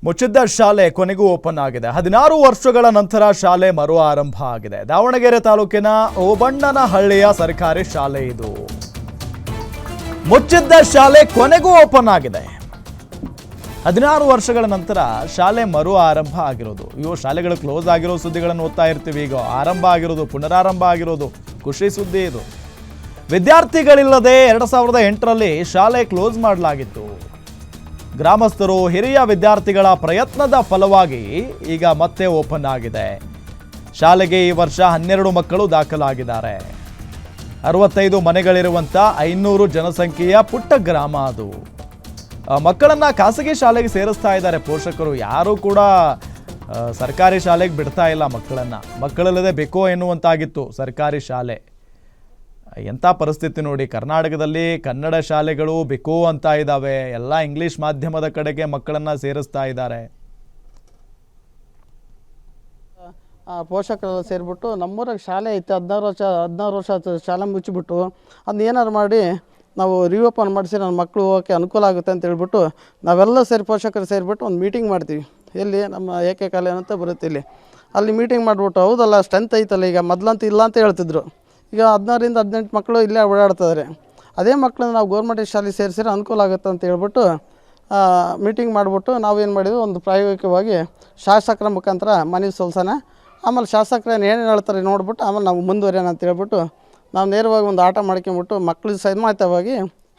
ಮುಚ್ಚಿದ್ದ ಶಾಲೆ ಕೊನೆಗೂ ಓಪನ್ ಆಗಿದೆ. 16 ವರ್ಷಗಳ ನಂತರ ಶಾಲೆ ಮರು ಆರಂಭ ಆಗಿದೆ. ದಾವಣಗೆರೆ ತಾಲೂಕಿನ ಓಬಣ್ಣನಹಳ್ಳಿಯ ಸರ್ಕಾರಿ ಶಾಲೆ ಇದು. ಮುಚ್ಚಿದ್ದ ಶಾಲೆ ಕೊನೆಗೂ ಓಪನ್ ಆಗಿದೆ. 16 ವರ್ಷಗಳ ನಂತರ ಶಾಲೆ ಮರು ಆರಂಭ ಆಗಿರೋದು. ಇವು ಶಾಲೆಗಳು ಕ್ಲೋಸ್ ಆಗಿರೋ ಸುದ್ದಿಗಳನ್ನು ಓದ್ತಾ ಇರ್ತೀವಿ. ಈಗ ಆರಂಭ ಆಗಿರೋದು, ಪುನರಾರಂಭ ಆಗಿರೋದು ಖುಷಿ ಸುದ್ದಿ ಇದು. ವಿದ್ಯಾರ್ಥಿಗಳಿಲ್ಲದೆ 2008ರಲ್ಲಿ ಶಾಲೆ ಕ್ಲೋಸ್ ಮಾಡಲಾಗಿತ್ತು. ಗ್ರಾಮಸ್ಥರು, ಹಿರಿಯ ವಿದ್ಯಾರ್ಥಿಗಳ ಪ್ರಯತ್ನದ ಫಲವಾಗಿ ಈಗ ಮತ್ತೆ ಓಪನ್ ಆಗಿದೆ. ಶಾಲೆಗೆ ಈ ವರ್ಷ 12 ಮಕ್ಕಳು ದಾಖಲಾಗಿದ್ದಾರೆ. 65 ಮನೆಗಳಿರುವಂಥ 500 ಜನಸಂಖ್ಯೆಯ ಪುಟ್ಟ ಗ್ರಾಮ ಅದು. ಮಕ್ಕಳನ್ನ ಖಾಸಗಿ ಶಾಲೆಗೆ ಸೇರಿಸ್ತಾ ಇದ್ದಾರೆ ಪೋಷಕರು. ಯಾರೂ ಕೂಡ ಸರ್ಕಾರಿ ಶಾಲೆಗೆ ಬಿಡ್ತಾ ಇಲ್ಲ ಮಕ್ಕಳನ್ನ. ಮಕ್ಕಳಲ್ಲದೆ ಬೇಕೋ ಎನ್ನುವಂತಾಗಿತ್ತು ಸರ್ಕಾರಿ ಶಾಲೆ. ಎಂಥ ಪರಿಸ್ಥಿತಿ ನೋಡಿ, ಕರ್ನಾಟಕದಲ್ಲಿ ಕನ್ನಡ ಶಾಲೆಗಳು ಬೇಕೋ ಅಂತ ಇದ್ದಾವೆ. ಎಲ್ಲ ಇಂಗ್ಲಿಷ್ ಮಾಧ್ಯಮದ ಕಡೆಗೆ ಮಕ್ಕಳನ್ನ ಸೇರಿಸ್ತಾ ಇದ್ದಾರೆ. ಪೋಷಕರೆಲ್ಲ ಸೇರಿಬಿಟ್ಟು ನಮ್ಮೂರಾಗ ಶಾಲೆ ಐತೆ, 16 ವರ್ಷ ಶಾಲೆ ಮುಚ್ಚಿಬಿಟ್ಟು ಅದನ್ನ ಏನಾರು ಮಾಡಿ ನಾವು ರಿಓಪನ್ ಮಾಡಿಸಿ ನನ್ನ ಮಕ್ಕಳು ಹೋಗೋಕ್ಕೆ ಅನುಕೂಲ ಆಗುತ್ತೆ ಅಂತ ಹೇಳ್ಬಿಟ್ಟು ನಾವೆಲ್ಲ ಸೇರಿ ಪೋಷಕರು ಸೇರಿಬಿಟ್ಟು ಒಂದು ಮೀಟಿಂಗ್ ಮಾಡ್ತೀವಿ. ಎಲ್ಲಿ ನಮ್ಮ ಏಕೆ ಕಾಲೇಜ್ ಅಂತ ಬರುತ್ತೆ ಇಲ್ಲಿ. ಅಲ್ಲಿ ಮೀಟಿಂಗ್ ಮಾಡಿಬಿಟ್ಟು ಹೌದಲ್ಲ ಸ್ಟ್ರೆಂತ್ ಐತಲ್ಲ, ಈಗ ಮೊದಲಂತೂ ಇಲ್ಲ ಅಂತ ಹೇಳ್ತಿದ್ರು. ಈಗ 16ರಿಂದ 18 ಮಕ್ಕಳು ಇಲ್ಲೇ ಓಡಾಡ್ತಿದ್ದಾರೆ. ಅದೇ ಮಕ್ಕಳನ್ನ ನಾವು ಗೌರ್ಮೆಂಟ್ ಶಾಲೆಗೆ ಸೇರಿಸಿದ್ರೆ ಅನುಕೂಲ ಆಗುತ್ತೆ ಅಂತ ಹೇಳ್ಬಿಟ್ಟು ಮೀಟಿಂಗ್ ಮಾಡಿಬಿಟ್ಟು ನಾವೇನು ಮಾಡಿದ್ವಿ, ಒಂದು ಪ್ರಾಯೋಗಿಕವಾಗಿ ಶಾಸಕರ ಮುಖಾಂತರ ಮನವಿ ಸಲ್ಲಿಸೋಣ. ಆಮೇಲೆ ಶಾಸಕರು ಏನೇನು ಹೇಳ್ತಾರೆ ನೋಡ್ಬಿಟ್ಟು ಆಮೇಲೆ ನಾವು ಮುಂದುವರಿಯೋಣ ಅಂತ ಹೇಳ್ಬಿಟ್ಟು ನಾವು ನೇರವಾಗಿ ಒಂದು ಆಟ ಮಾಡ್ಕೊಂಬಿಟ್ಟು ಮಕ್ಕಳಿಗೆ ಸನ್ಮಾಹಿತವಾಗಿ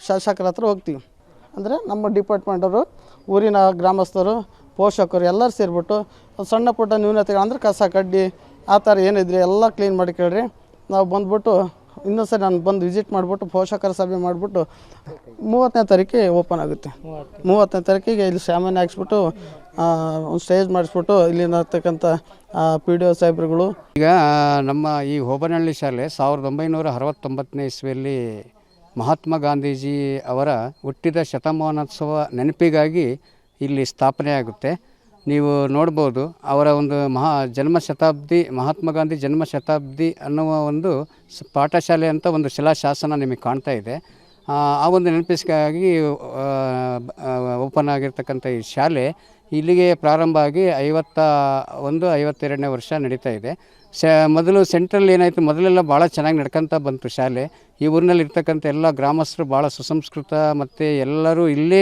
ಶಾಸಕರ ಹತ್ರ ಹೋಗ್ತೀವಿ. ಅಂದರೆ ನಮ್ಮ ಡಿಪಾರ್ಟ್ಮೆಂಟವರು, ಊರಿನ ಗ್ರಾಮಸ್ಥರು, ಪೋಷಕರು ಎಲ್ಲರೂ ಸೇರಿಬಿಟ್ಟು ಸಣ್ಣ ಪುಟ್ಟ ನ್ಯೂನತೆಗಳು ಅಂದರೆ ಕಸ ಕಡ್ಡಿ ಆ ಥರ ಏನಿದ್ರೆ ಎಲ್ಲ ಕ್ಲೀನ್ ಮಾಡಿ ಕೇಳ್ರಿ. ನಾವು ಬಂದುಬಿಟ್ಟು ಇನ್ನೊಂದು ಸರಿ ನಾನು ಬಂದು ವಿಸಿಟ್ ಮಾಡಿಬಿಟ್ಟು ಪೋಷಕರ ಸಭೆ ಮಾಡಿಬಿಟ್ಟು 30ನೇ ತಾರೀಕಿಗೆ ಓಪನ್ ಆಗುತ್ತೆ. 30ನೇ ತಾರೀಕಿಗೆ ಇಲ್ಲಿ ಸಾಮಾನ್ಯ ಹಾಕ್ಸ್ಬಿಟ್ಟು ಒಂದು ಸ್ಟೇಜ್ ಮಾಡಿಸ್ಬಿಟ್ಟು ಇಲ್ಲಿರ್ತಕ್ಕಂಥ PDO ಸಾಹೇಬ್ರುಗಳು. ಈಗ ನಮ್ಮ ಈ ಓಬಣ್ಣನಹಳ್ಳಿ ಶಾಲೆ 1969ನೇ ಇಸ್ವಿಯಲ್ಲಿ ಮಹಾತ್ಮ ಗಾಂಧೀಜಿ ಅವರ ಹುಟ್ಟಿದ ಶತಮಾನೋತ್ಸವ ನೆನಪಿಗಾಗಿ ಇಲ್ಲಿ ಸ್ಥಾಪನೆ ಆಗುತ್ತೆ. ನೀವು ನೋಡ್ಬೋದು ಅವರ ಒಂದು ಜನ್ಮ ಶತಾಬ್ದಿ, ಮಹಾತ್ಮ ಗಾಂಧಿ ಜನ್ಮ ಶತಾಬ್ದಿ ಅನ್ನುವ ಒಂದು ಪಾಠಶಾಲೆ ಅಂತ ಒಂದು ಶಿಲಾಶಾಸನ ನಿಮಗೆ ಕಾಣ್ತಾ ಇದೆ. ಆ ಒಂದು ನೆನಪಿಗಾಗಿ ಓಪನ್ ಆಗಿರ್ತಕ್ಕಂಥ ಈ ಶಾಲೆ ಇಲ್ಲಿಗೆ ಪ್ರಾರಂಭ ಆಗಿ 52ನೇ ವರ್ಷ ನಡೀತಾ ಇದೆ. ಮೊದಲು ಸೆಂಟ್ರಲ್ ಏನಾಯಿತು, ಮೊದಲೆಲ್ಲ ಭಾಳ ಚೆನ್ನಾಗಿ ನಡ್ಕೊತ ಬಂತು ಶಾಲೆ. ಈ ಊರಿನಲ್ಲಿ ಇರ್ತಕ್ಕಂಥ ಎಲ್ಲ ಗ್ರಾಮಸ್ಥರು ಭಾಳ ಸುಸಂಸ್ಕೃತ ಮತ್ತು ಎಲ್ಲರೂ ಇಲ್ಲೇ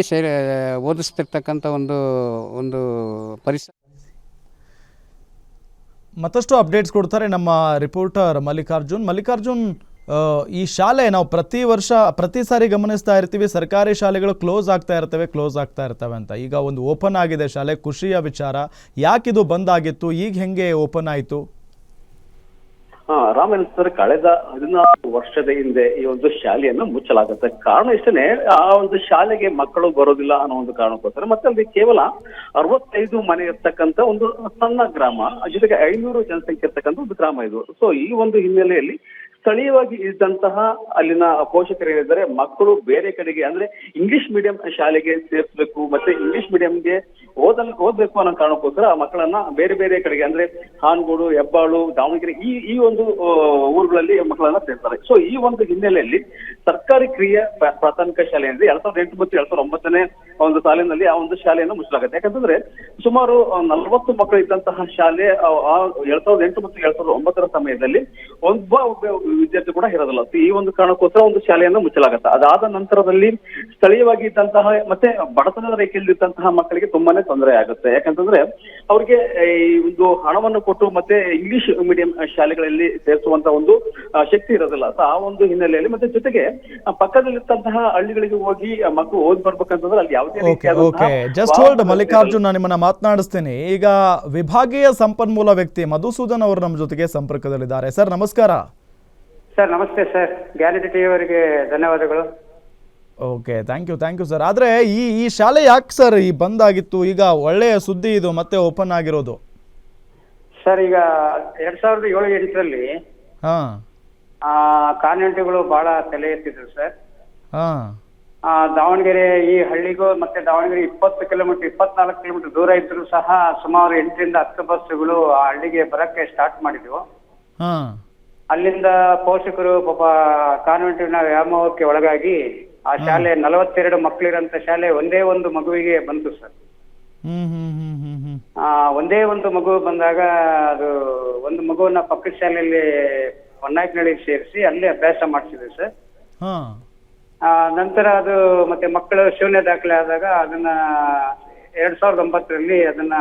ಓದಿಸ್ತಿರ್ತಕ್ಕಂಥ ಒಂದು ಪರಿಸರ. ಮತ್ತಷ್ಟು ಅಪ್ಡೇಟ್ಸ್ ಕೊಡ್ತಾರೆ ನಮ್ಮ ರಿಪೋರ್ಟರ್ ಮಲ್ಲಿಕಾರ್ಜುನ್. ಈ ಶಾಲೆ ನಾವು ಪ್ರತಿ ಸಾರಿ ಗಮನಿಸ್ತಾ ಇರ್ತೀವಿ, ಸರ್ಕಾರಿ ಶಾಲೆಗಳು ಕ್ಲೋಸ್ ಆಗ್ತಾ ಇರ್ತವೆ ಅಂತ. ಈಗ ಒಂದು ಓಪನ್ ಆಗಿದೆ ಶಾಲೆ, ಖುಷಿಯ ವಿಚಾರ. ಯಾಕಿದು ಬಂದ್ ಆಗಿತ್ತು, ಈಗ ಹೆಂಗೆ ಓಪನ್ ಆಯಿತು? ರಾಮನ್ ಸರ್, ಕಳೆದ 16 ವರ್ಷದ ಹಿಂದೆ ಈ ಒಂದು ಶಾಲೆಯನ್ನು ಮುಚ್ಚಲಾಗುತ್ತೆ. ಕಾರಣ ಇಷ್ಟನೇ, ಆ ಒಂದು ಶಾಲೆಗೆ ಮಕ್ಕಳು ಬರೋದಿಲ್ಲ ಅನ್ನೋ ಒಂದು ಕಾರಣಕ್ಕೋಸ್ಕರ. ಮತ್ತೆ ಅಲ್ಲಿ ಕೇವಲ 65 ಮನೆ ಇರ್ತಕ್ಕಂಥ ಒಂದು ಸಣ್ಣ ಗ್ರಾಮ, ಜೊತೆಗೆ 500 ಜನಸಂಖ್ಯೆ ಇರ್ತಕ್ಕಂಥ ಒಂದು ಗ್ರಾಮ ಇದು. ಸೊ ಈ ಒಂದು ಹಿನ್ನೆಲೆಯಲ್ಲಿ ಸ್ಥಳೀಯವಾಗಿ ಇದ್ದಂತಹ ಅಲ್ಲಿನ ಪೋಷಕರು ಹೇಳಿದ್ದಾರೆ, ಮಕ್ಕಳು ಬೇರೆ ಕಡೆಗೆ ಅಂದ್ರೆ ಇಂಗ್ಲಿಷ್ ಮೀಡಿಯಂ ಶಾಲೆಗೆ ಸೇರಿಸಬೇಕು, ಮತ್ತೆ ಇಂಗ್ಲಿಷ್ ಮೀಡಿಯಂಗೆ ಓದ್ಬೇಕು ಅನ್ನೋ ಕಾರಣಕ್ಕೋಸ್ಕರ ಆ ಮಕ್ಕಳನ್ನ ಬೇರೆ ಬೇರೆ ಕಡೆಗೆ ಅಂದ್ರೆ ಹಾನಗೋಡು, ಹೆಬ್ಬಾಳು, ದಾವಣಗೆರೆ ಈ ಒಂದು ಊರುಗಳಲ್ಲಿ ಮಕ್ಕಳನ್ನ ಸೇರ್ತಾರೆ. ಸೊ ಈ ಒಂದು ಹಿನ್ನೆಲೆಯಲ್ಲಿ ಸರ್ಕಾರಿ ಕಿರಿಯ ಪ್ರಾಥಮಿಕ ಶಾಲೆ ಅಂದ್ರೆ 2008 ಮತ್ತು 2009ನೇ ಒಂದು ಸಾಲಿನಲ್ಲಿ ಆ ಒಂದು ಶಾಲೆಯನ್ನು ಮುಚ್ಚಲಾಗುತ್ತೆ. ಯಾಕಂತಂದ್ರೆ ಸುಮಾರು 40 ಮಕ್ಕಳು ಇದ್ದಂತಹ ಶಾಲೆ 2008 ಮತ್ತು 2009ರ ಸಮಯದಲ್ಲಿ ಒಬ್ಬ ವಿದ್ಯಾರ್ಥಿ ಕೂಡ ಇರೋದಿಲ್ಲ. ಈ ಒಂದು ಕಾರಣಕ್ಕೋಸ್ಕರ ಒಂದು ಶಾಲೆಯನ್ನು ಮುಚ್ಚಲಾಗುತ್ತೆ. ಅದಾದ ನಂತರದಲ್ಲಿ ಸ್ಥಳೀಯವಾಗಿ ಇದ್ದಂತಹ ಮತ್ತೆ ಬಡತನದ ರೇಖೆಯಲ್ಲಿ ಇದ್ದಂತಹ ಮಕ್ಕಳಿಗೆ ತುಂಬಾನೇ ತೊಂದರೆ ಆಗುತ್ತೆ. ಯಾಕಂತಂದ್ರೆ ಅವ್ರಿಗೆ ಈ ಒಂದು ಹಣವನ್ನು ಕೊಟ್ಟು ಮತ್ತೆ ಇಂಗ್ಲಿಷ್ ಮೀಡಿಯಂ ಶಾಲೆಗಳಲ್ಲಿ ಸೇರಿಸುವಂತ ಒಂದು ಶಕ್ತಿ ಇರೋದಿಲ್ಲ. ಆ ಒಂದು ಹಿನ್ನೆಲೆಯಲ್ಲಿ ಮತ್ತೆ ಜೊತೆಗೆ ಪಕ್ಕದಲ್ಲಿದ್ದಂತಹ ಹಳ್ಳಿಗಳಿಗೆ ಹೋಗಿ ಮಕ್ಕಳು ಓದ್ ಬರ್ಬೇಕಂತಂದ್ರೆ ಅಲ್ಲಿ ಯಾವುದೇ ಜಸ್ಟ್ ಹೋಲ್ಡ್ ಮಲ್ಲಿಕಾರ್ಜುನ್, ನಾನು ನಿಮ್ಮನ್ನ ಮಾತನಾಡಿಸ್ತೇನೆ. ಈಗ ವಿಭಾಗೀಯ ಸಂಪನ್ಮೂಲ ವ್ಯಕ್ತಿ ಮಧುಸೂದನ್ ಅವರು ನಮ್ಮ ಜೊತೆಗೆ ಸಂಪರ್ಕದಲ್ಲಿದ್ದಾರೆ. ಸರ್ ನಮಸ್ಕಾರ. ಸರ್ ನಮಸ್ತೆ ಸರ್, ಗ್ಯಾರಂಟಿ ಟಿವಿ ಅವರಿಗೆ ಧನ್ಯವಾದಗಳು. Okay, thank you sir. ಆದರೆ ಈ ಶಾಲೆ ಯಾಕೆ ಸರ್ ಈ ಬಂದ್ ಆಗಿತ್ತು? ಈಗ ಒಳ್ಳೆಯ ಸುದ್ದಿ ಇದು ಮತ್ತೆ ಓಪನ್ ಆಗಿರೋದು. ಸರ್ ಈಗ 2007-8ರಲ್ಲಿ ಕಾನ್ವೆಂಟ್ಗಳು ಬಹಳ ತಲೆ ಎತ್ತಿದ್ರು ಸರ್. ದಾವಣಗೆರೆ ಈ ಹಳ್ಳಿಗೂ ಮತ್ತೆ ದಾವಣಗೆರೆ 24 ಕಿಲೋಮೀಟರ್ ದೂರ ಇದ್ರು ಸಹ ಸುಮಾರು 8ರಿಂದ 10 ಬಸ್ಸುಗಳು ಆ ಹಳ್ಳಿಗೆ ಬರಕ್ಕೆ ಸ್ಟಾರ್ಟ್ ಮಾಡಿದ್ವು. ಅಲ್ಲಿಂದ ಪೋಷಕರು ಪಾಪ ಕಾನ್ವೆಂಟಿನ ವ್ಯಾಮೋಹಕ್ಕೆ ಒಳಗಾಗಿ ಆ ಶಾಲೆ 42 ಮಕ್ಕಳಿರಂತ ಶಾಲೆ ಒಂದೇ ಒಂದು ಮಗುವಿಗೆ ಬಂತು ಸರ್. ಒಂದೇ ಒಂದು ಮಗು ಬಂದಾಗ ಅದು ಒಂದು ಮಗುವನ್ನ ಪಕ್ಕದ ಶಾಲೆಯಲ್ಲಿ ಹೊನ್ನಾಯ್ಕನಹಳ್ಳಿಗೆ ಸೇರಿಸಿ ಅಲ್ಲಿ ಅಭ್ಯಾಸ ಮಾಡಿಸಿದ್ವಿ ಸರ್. ಹಾಂ ನಂತರ ಅದು ಮತ್ತೆ ಮಕ್ಕಳು ಶೂನ್ಯ ದಾಖಲೆ ಆದಾಗ ಅದನ್ನ 2009ರಲ್ಲಿ ಅದನ್ನ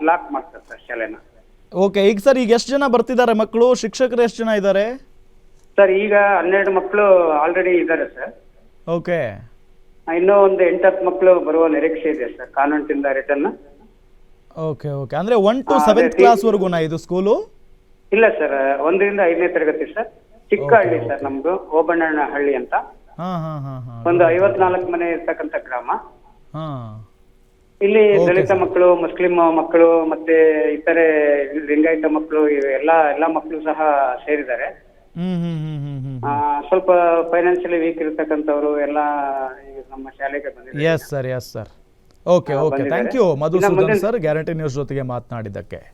ಲಾಕ್ ಮಾಡ್ತಾರೆ ಸರ್ ಶಾಲೆನ. ಓಕೆ, ಈಗ ಸರ್ ಈಗ ಎಷ್ಟು ಜನ ಬರ್ತಿದ್ದಾರೆ ಮಕ್ಕಳು, ಶಿಕ್ಷಕರು ಎಷ್ಟು ಜನ ಇದ್ದಾರೆ? ಸರ್ ಈಗ 12 ಮಕ್ಕಳು ಆಲ್ರೆಡಿ ಇದ್ದಾರೆ ಸರ್. ಓಕೆ ಇನ್ನೂ ಒಂದು 8-10 ಮಕ್ಕಳು ಬರುವ ನಿರೀಕ್ಷೆ ಇದೆ ಸರ್ ಕಾನ್ವೆಂಟಿಂದ ರಿಟರ್ನ್. ಓಕೆ ಓಕೆ, ಅಂದರೆ 1 to 7th ಕ್ಲಾಸ್ವರೆಗೂನಾ ಇದು ಸ್ಕೂಲು? ಇಲ್ಲ ಸರ್, 1ರಿಂದ 5ನೇ ತರಗತಿ ಸರ್. ಚಿಕ್ಕ ಹಳ್ಳಿ ಸರ್ ನಮ್ದು, ಓಬಣ್ಣನ ಹಳ್ಳಿ ಅಂತ. ಹಾಂ ಹಾಂ ಹಾಂ ಹಾಂ ಒಂದು 54 ಮನೆ ಇರ್ತಕ್ಕಂಥ ಗ್ರಾಮ. ಹಾಂ ಇಲ್ಲಿ ದಲಿತ ಮಕ್ಕಳು, ಮುಸ್ಲಿಂ ಮಕ್ಕಳು, ಮತ್ತೆ ಇತರೆ ಲಿಂಗಾಯತ ಮಕ್ಕಳು, ಎಲ್ಲ ಮಕ್ಕಳು ಸಹ ಸೇರಿದ್ದಾರೆ. ಸ್ವಲ್ಪ ಫೈನಾನ್ಷಿಯಲಿ ವೀಕ್ ಇರತಕ್ಕಂಥವ್ರು ಎಲ್ಲ ನಮ್ಮ ಶಾಲೆಗೆ ಬಂದಿದ್ದಾರೆ. Yes sir, yes sir. Okay okay, thank you Madhusudan sir, Guarantee News ಜೊತೆಗೆ ಮಾತನಾಡಿದ್ದಕ್ಕೆ.